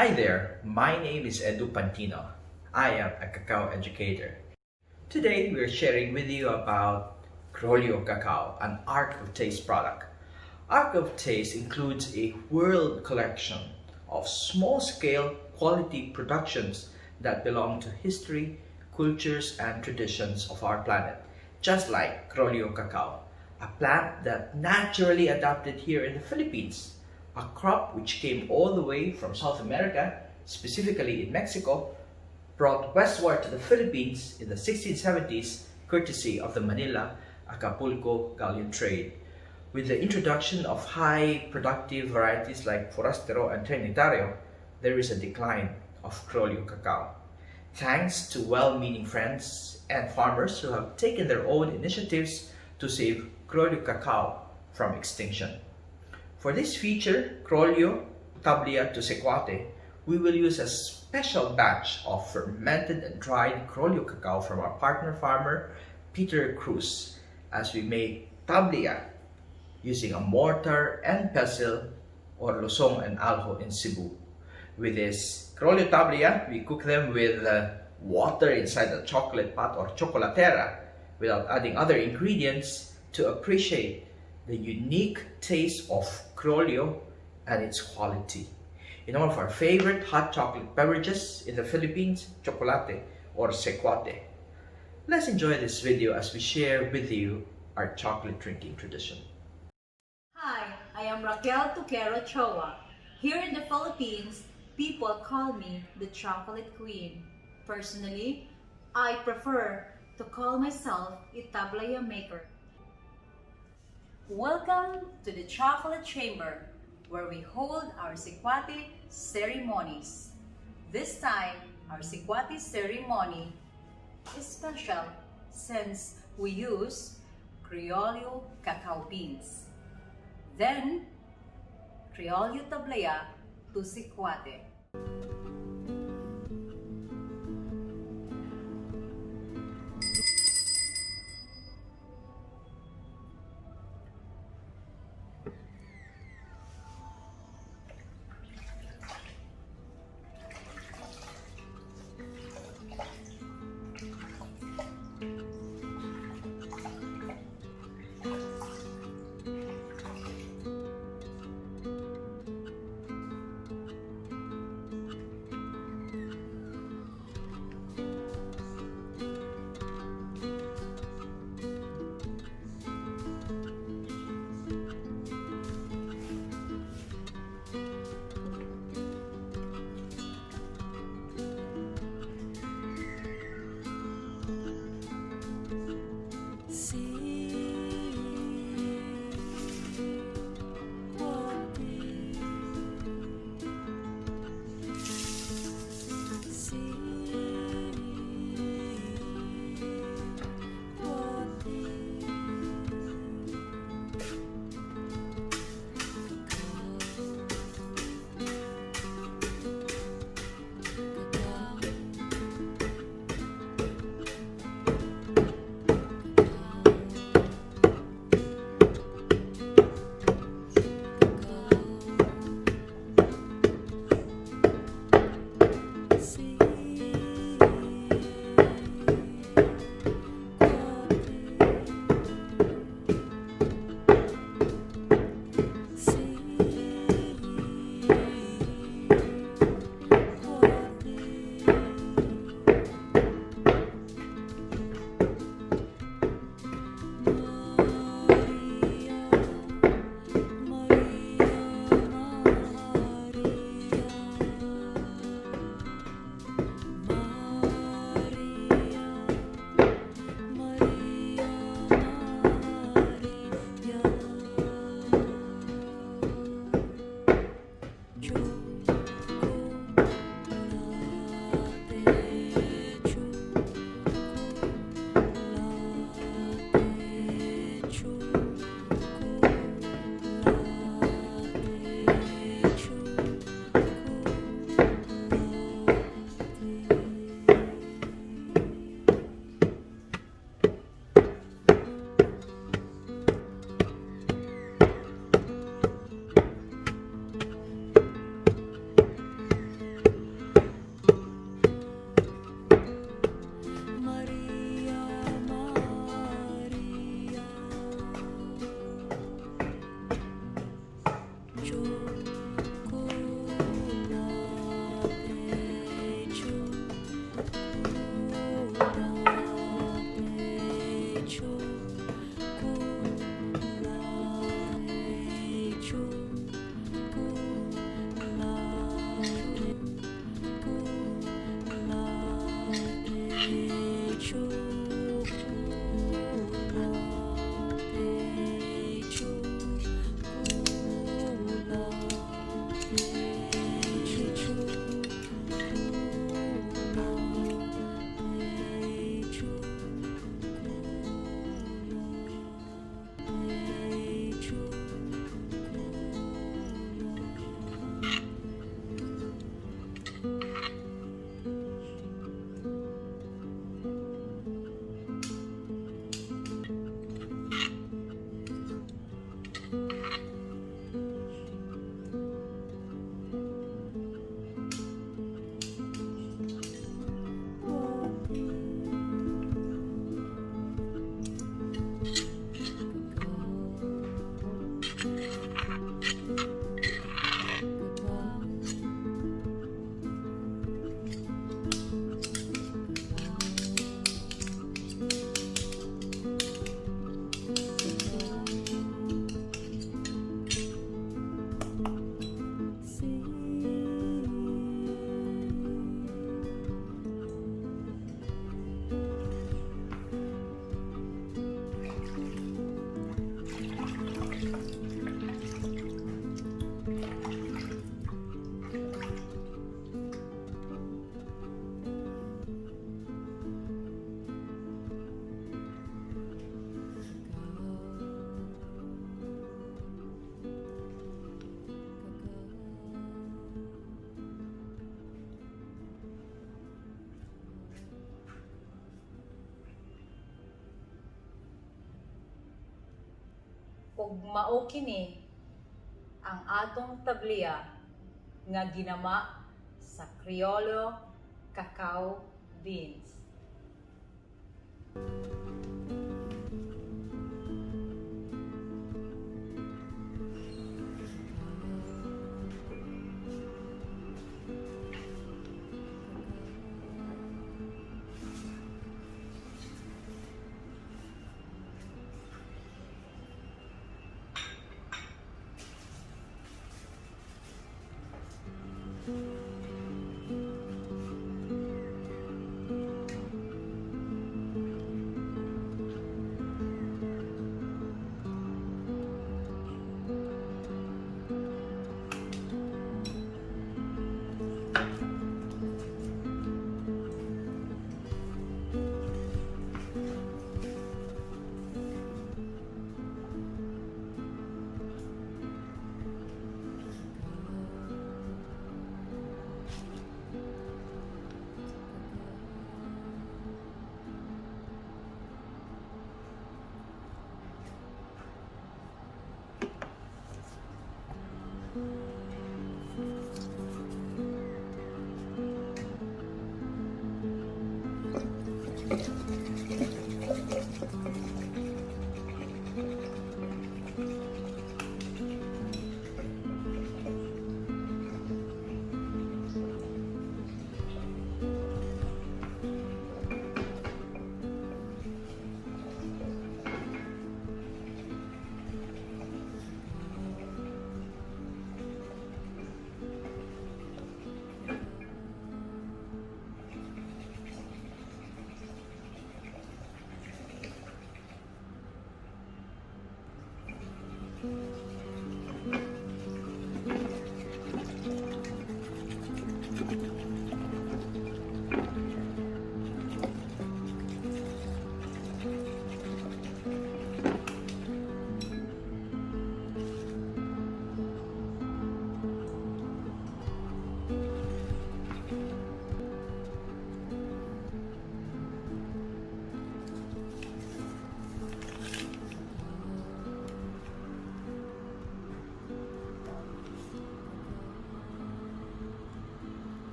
Hi there, my name is Edu Pantino. I am a cacao educator. Today we're sharing with you about Criollo Cacao, an Arc of Taste product. Arc of Taste includes a world collection of small-scale quality productions that belong to history, cultures, and traditions of our planet, just like Criollo Cacao, a plant that naturally adapted here in the Philippines, a crop which came all the way from South America, specifically in Mexico, brought westward to the Philippines in the 1670s courtesy of the Manila-Acapulco galleon trade. With the introduction of high productive varieties like Forastero and Trinitario, there is a decline of Criollo Cacao. Thanks to well-meaning friends and farmers who have taken their own initiatives to save Criollo Cacao from extinction. For this feature, Criollo Tablea to Sikwate, we will use a special batch of fermented and dried Criollo Cacao from our partner farmer, Peter Cruz, as we make Tableya using a mortar and pestle or losong and alho in Cebu. With this Criollo Tableya, we cook them with water inside a chocolate pot or chocolatera without adding other ingredients to appreciate the unique taste of Criollo and its quality. In one of our favorite hot chocolate beverages in the Philippines, tsokolate or Sikwate. Let's enjoy this video as we share with you our chocolate drinking tradition. Hi, I am Raquel T. Choa. Here in the Philippines, people call me the chocolate queen. Personally, I prefer to call myself a Tablea Maker. Welcome to the chocolate chamber, where we hold our Sikwate ceremonies. This time, our Sikwate ceremony is special since we use Criollo cacao beans. Then, Criollo Tablea to Sikwate. ug mao kini ang atong tableya nga ginama sa Criollo Cacao beans.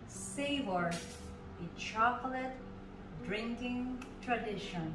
Savor the chocolate drinking tradition.